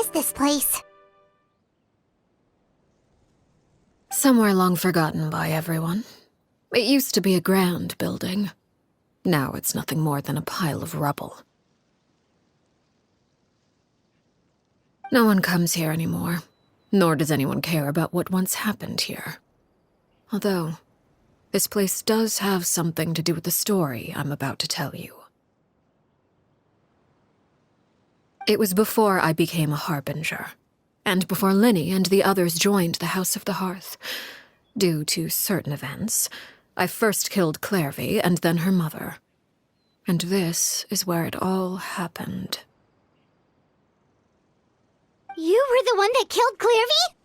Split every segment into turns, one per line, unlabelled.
is this place?
Somewhere long forgotten by everyone. It used to be a grand building. Now it's nothing more than a pile of rubble. No one comes here anymore, nor does anyone care about what once happened here. Although, this place does have something to do with the story I'm about to tell you. It was before I became a harbinger, and before Linny and the others joined the House of the Hearth. Due to certain events, I first killed Clairvy and then her mother. And this is where it all happened.
You were the one that killed Clairvy?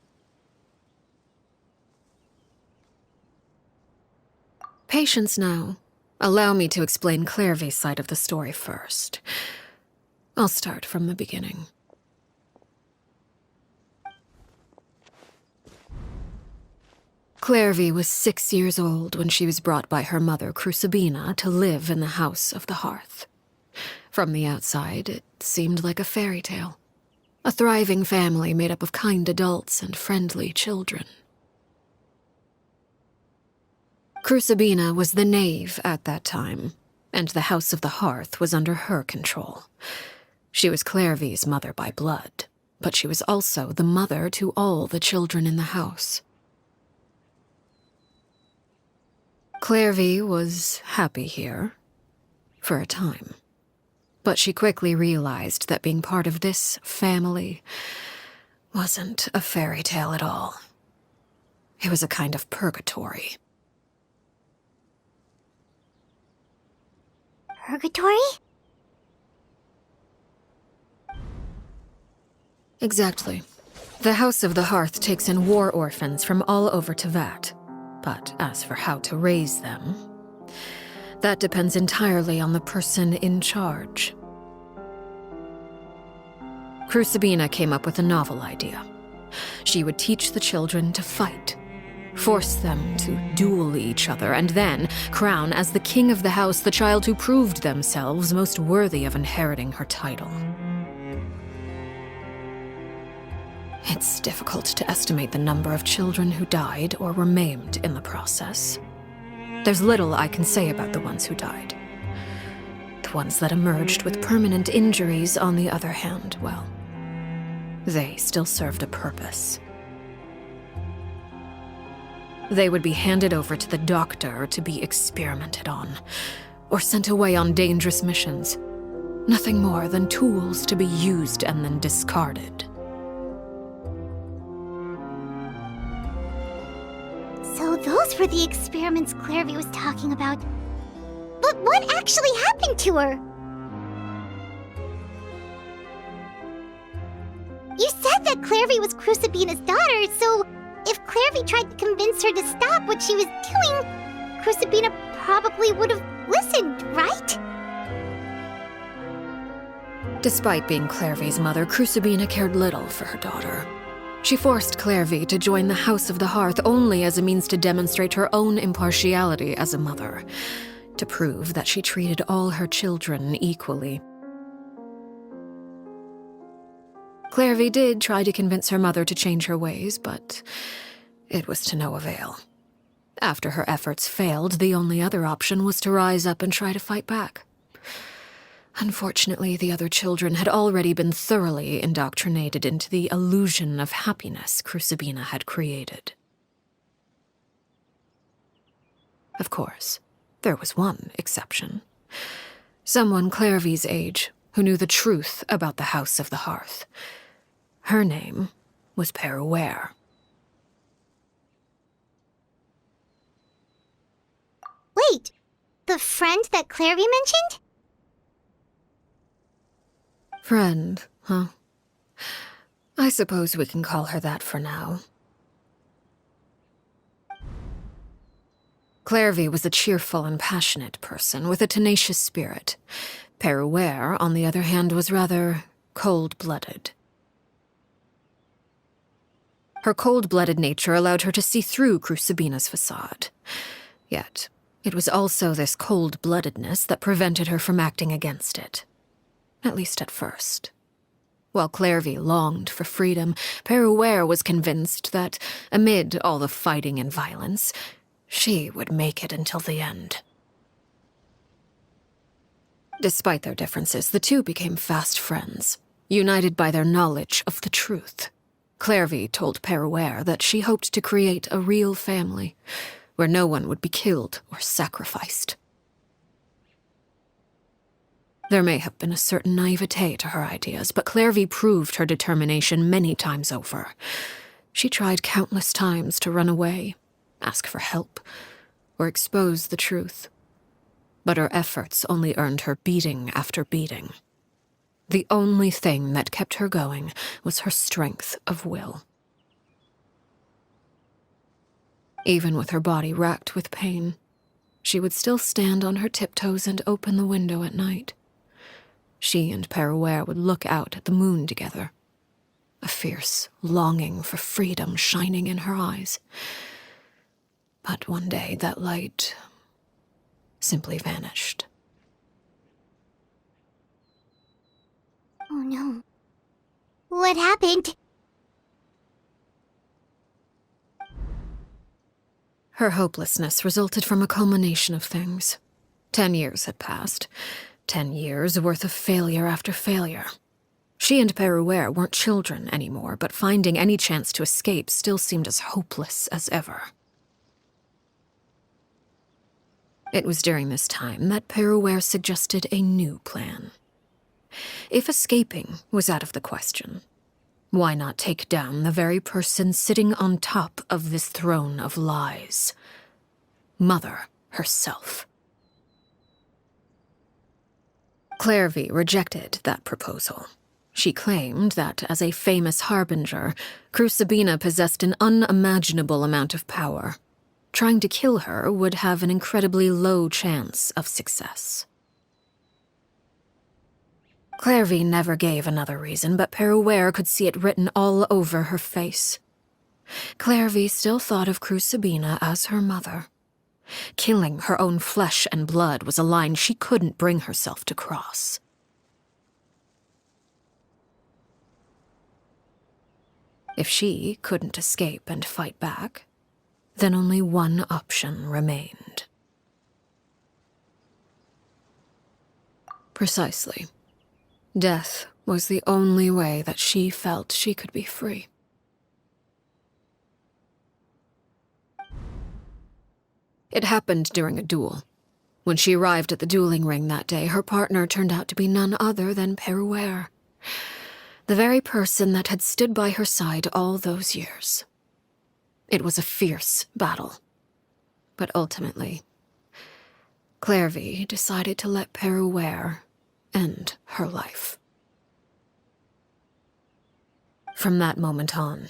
Patience now. Allow me to explain Clairvy's side of the story first. I'll start from the beginning. Clairvy was 6 years old when she was brought by her mother, Crucibina, to live in the House of the Hearth. From the outside, it seemed like a fairy tale. A thriving family made up of kind adults and friendly children. Crucibina was the Knave at that time, and the House of the Hearth was under her control. She was Clairvy's mother by blood, but she was also the mother to all the children in the house. Clairvy was happy here, for a time. But she quickly realized that being part of this family wasn't a fairy tale at all. It was a kind of purgatory.
Purgatory?
Exactly. The House of the Hearth takes in war orphans from all over Tevat. But as for how to raise them, that depends entirely on the person in charge. Crucibina came up with a novel idea. She would teach the children to fight, force them to duel each other, and then crown as the king of the house the child who proved themselves most worthy of inheriting her title. It's difficult to estimate the number of children who died or were maimed in the process. There's little I can say about the ones who died. The ones that emerged with permanent injuries, on the other hand, well, they still served a purpose. They would be handed over to the doctor to be experimented on, or sent away on dangerous missions. Nothing more than tools to be used and then discarded.
So those were the experiments Clairvy was talking about. But what actually happened to her? You said that Clairvy was Crucibina's daughter, so if Clairvy tried to convince her to stop what she was doing, Crucibina probably would have listened, right?
Despite being Clairvy's mother, Crucibina cared little for her daughter. She forced Clairvy to join the House of the Hearth only as a means to demonstrate her own impartiality as a mother, to prove that she treated all her children equally. Clairvy did try to convince her mother to change her ways, but it was to no avail. After her efforts failed, the only other option was to rise up and try to fight back. Unfortunately, the other children had already been thoroughly indoctrinated into the illusion of happiness Crucibina had created. Of course, there was one exception. Someone Clairvy's age who knew the truth about the House of the Hearth. Her name was Peruere.
Wait, the friend that Clairvy mentioned?
Friend, huh? I suppose we can call her that for now. Clairvy was a cheerful and passionate person with a tenacious spirit. Peruere, on the other hand, was rather cold-blooded. Her cold-blooded nature allowed her to see through Crucibina's facade. Yet, it was also this cold-bloodedness that prevented her from acting against it. At least at first. While Clairvy longed for freedom, Peruere was convinced that, amid all the fighting and violence, she would make it until the end. Despite their differences, the two became fast friends, united by their knowledge of the truth. Clairvy told Peruere that she hoped to create a real family, where no one would be killed or sacrificed. There may have been a certain naivete to her ideas, but Clairvy proved her determination many times over. She tried countless times to run away, ask for help, or expose the truth. But her efforts only earned her beating after beating. The only thing that kept her going was her strength of will. Even with her body racked with pain, she would still stand on her tiptoes and open the window at night. She and Peruere would look out at the moon together, a fierce longing for freedom shining in her eyes. But one day that light simply vanished.
Oh no. What happened?
Her hopelessness resulted from a culmination of things. 10 years had passed. 10 years worth of failure after failure. She and Peruere weren't children anymore, but finding any chance to escape still seemed as hopeless as ever. It was during this time that Peruere suggested a new plan. If escaping was out of the question, why not take down the very person sitting on top of this throne of lies? Mother herself. Clairvy rejected that proposal. She claimed that, as a famous harbinger, Crucibina possessed an unimaginable amount of power. Trying to kill her would have an incredibly low chance of success. Clairvy never gave another reason, but Peruere could see it written all over her face. Clairvy still thought of Crucibina as her mother. Killing her own flesh and blood was a line she couldn't bring herself to cross. If she couldn't escape and fight back, then only one option remained. Precisely. Death was the only way that she felt she could be free. It happened during a duel. When she arrived at the dueling ring that day, her partner turned out to be none other than Peruere, the very person that had stood by her side all those years. It was a fierce battle. But ultimately, Clairvy decided to let Peruere end her life. From that moment on,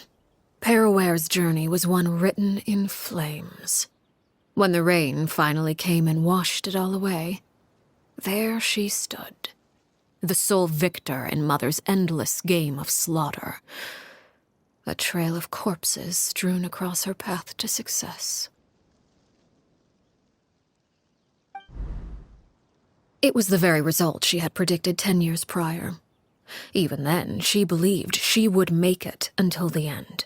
Peruere's journey was one written in flames. When the rain finally came and washed it all away, there she stood, the sole victor in Mother's endless game of slaughter, a trail of corpses strewn across her path to success. It was the very result she had predicted 10 years prior. Even then, she believed she would make it until the end.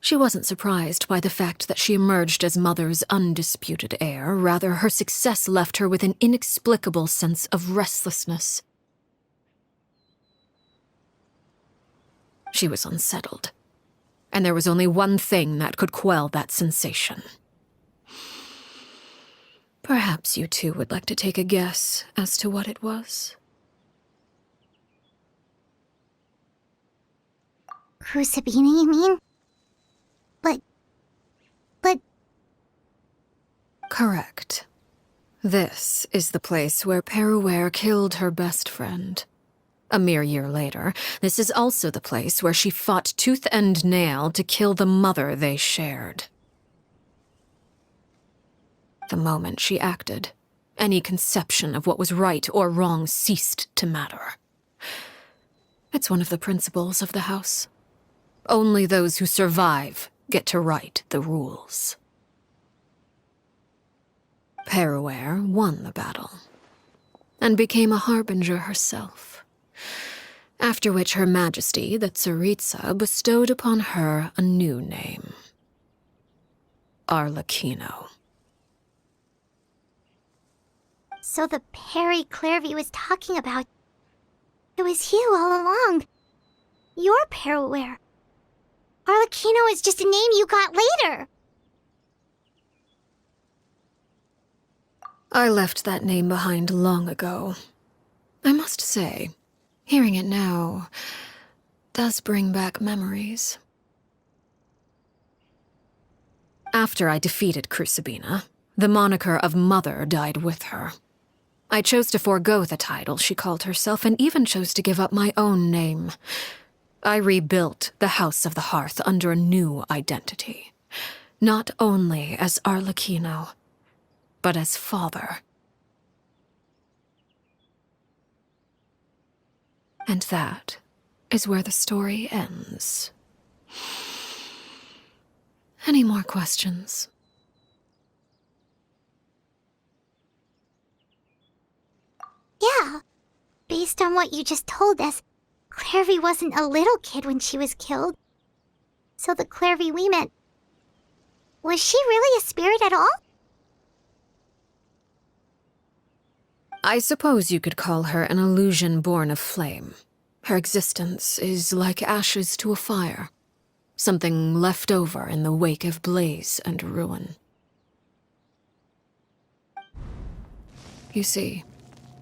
She wasn't surprised by the fact that she emerged as Mother's undisputed heir. Rather, her success left her with an inexplicable sense of restlessness. She was unsettled, and there was only one thing that could quell that sensation. Perhaps you two would like to take a guess as to what it was?
Crucibina, you mean? But...
Correct. This is the place where Peruere killed her best friend. A mere year later, this is also the place where she fought tooth and nail to kill the mother they shared. The moment she acted, any conception of what was right or wrong ceased to matter. It's one of the principles of the house. Only those who survive get to write the rules. Peruere won the battle, and became a harbinger herself. After which Her Majesty, the Tsaritsa, bestowed upon her a new name. Arlecchino.
So the Perry Clairvy was talking about, it was you all along. You're Perraware. Arlecchino is just a name you got later.
I left that name behind long ago. I must say, hearing it now does bring back memories. After I defeated Crucibina, the moniker of Mother died with her. I chose to forego the title she called herself and even chose to give up my own name. I rebuilt the House of the Hearth under a new identity, not only as Arlecchino, but as father. And that is where the story ends. Any more questions?
Yeah. Based on what you just told us, Clairvy wasn't a little kid when she was killed. So the Clairvy we met, was she really a spirit at all?
I suppose you could call her an illusion born of flame. Her existence is like ashes to a fire, something left over in the wake of blaze and ruin. You see,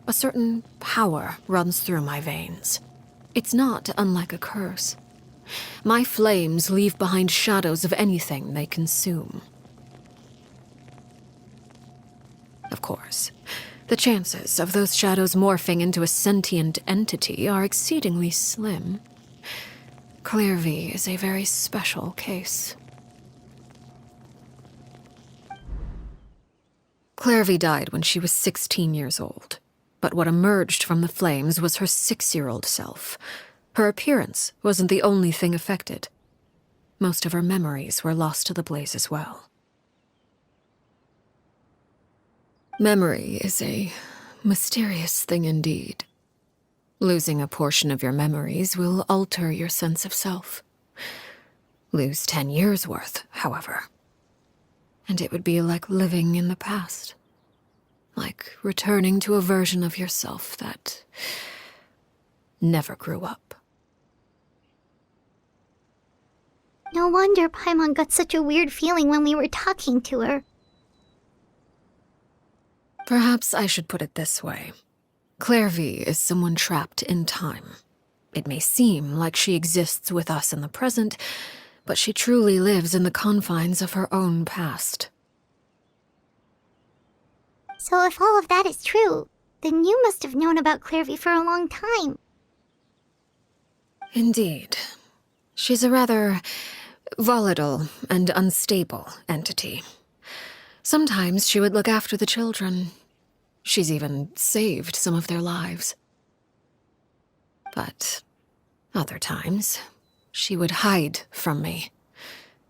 a certain power runs through my veins. It's not unlike a curse. My flames leave behind shadows of anything they consume. Of course, the chances of those shadows morphing into a sentient entity are exceedingly slim. Clairvy is a very special case. Clairvy died when she was 16 years old. But what emerged from the flames was her 6-year-old self. Her appearance wasn't the only thing affected. Most of her memories were lost to the blaze as well. Memory is a mysterious thing indeed. Losing a portion of your memories will alter your sense of self. Lose 10 years' worth, however, and it would be like living in the past. Like returning to a version of yourself that never grew up.
No wonder Paimon got such a weird feeling when we were talking to her.
Perhaps I should put it this way. Clairvy is someone trapped in time. It may seem like she exists with us in the present, but she truly lives in the confines of her own past.
So if all of that is true, then you must have known about Clairvy for a long time.
Indeed. She's a rather volatile and unstable entity. Sometimes she would look after the children. She's even saved some of their lives. But other times, she would hide from me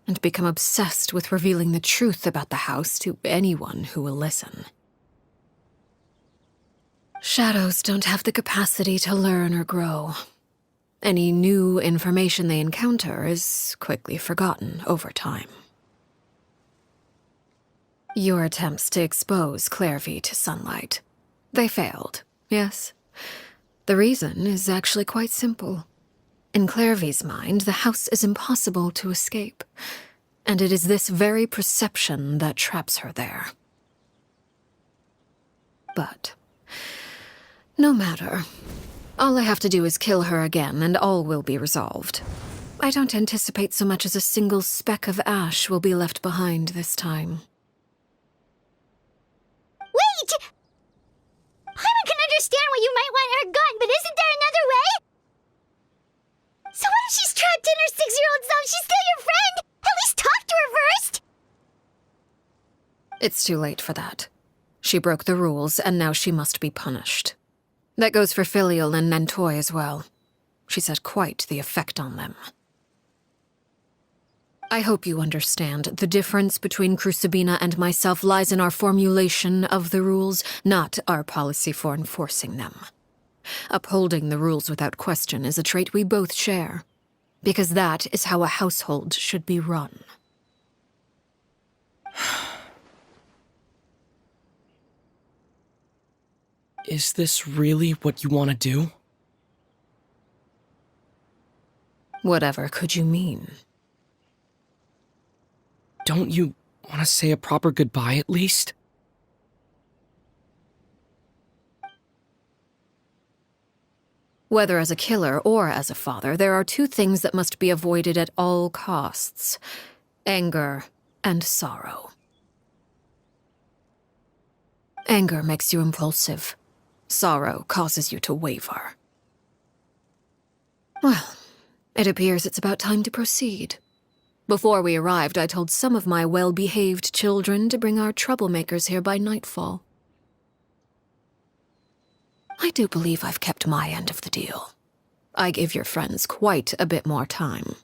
and become obsessed with revealing the truth about the house to anyone who will listen. Shadows don't have the capacity to learn or grow. Any new information they encounter is quickly forgotten over time. Your attempts to expose Clairvy to sunlight. They failed, yes. The reason is actually quite simple. In Clairvy's mind, the house is impossible to escape, and it is this very perception that traps her there. But no matter. All I have to do is kill her again, and all will be resolved. I don't anticipate so much as a single speck of ash will be left behind this time.
Wait! Paimon can understand why you might want her gone, but isn't there another way? So what if she's trapped in her 6-year-old self? She's still your friend! At least talk to her first!
It's too late for that. She broke the rules, and now she must be punished. That goes for Filial and Nantoy as well. She's had quite the effect on them. I hope you understand the difference between Crucibina and myself lies in our formulation of the rules, not our policy for enforcing them. Upholding the rules without question is a trait we both share, because that is how a household should be run.
Is this really what you want to do?
Whatever could you mean?
Don't you want to say a proper goodbye at least?
Whether as a killer or as a father, there are two things that must be avoided at all costs: anger and sorrow. Anger makes you impulsive. Sorrow causes you to waver. Well, it appears it's about time to proceed. Before we arrived, I told some of my well-behaved children to bring our troublemakers here by nightfall. I do believe I've kept my end of the deal. I gave your friends quite a bit more time.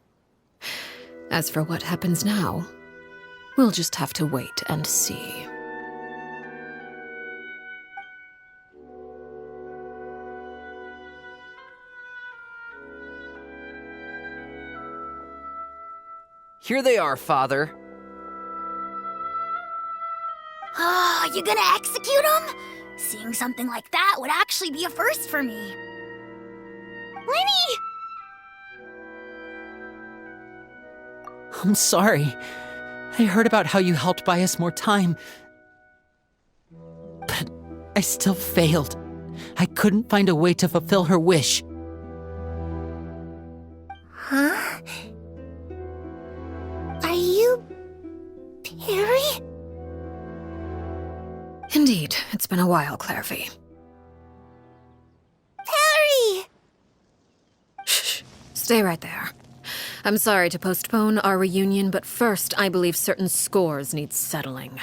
As for what happens now, we'll just have to wait and see.
Here they are, Father.
Oh, you gonna execute him? Seeing something like that would actually be a first for me. Lenny!
I'm sorry. I heard about how you helped buy us more time. But I still failed. I couldn't find a way to fulfill her wish.
Huh? Are you... Perry?
Indeed, it's been a while, Clairvy.
Perry!
Shh, stay right there. I'm sorry to postpone our reunion, but first I believe certain scores need settling.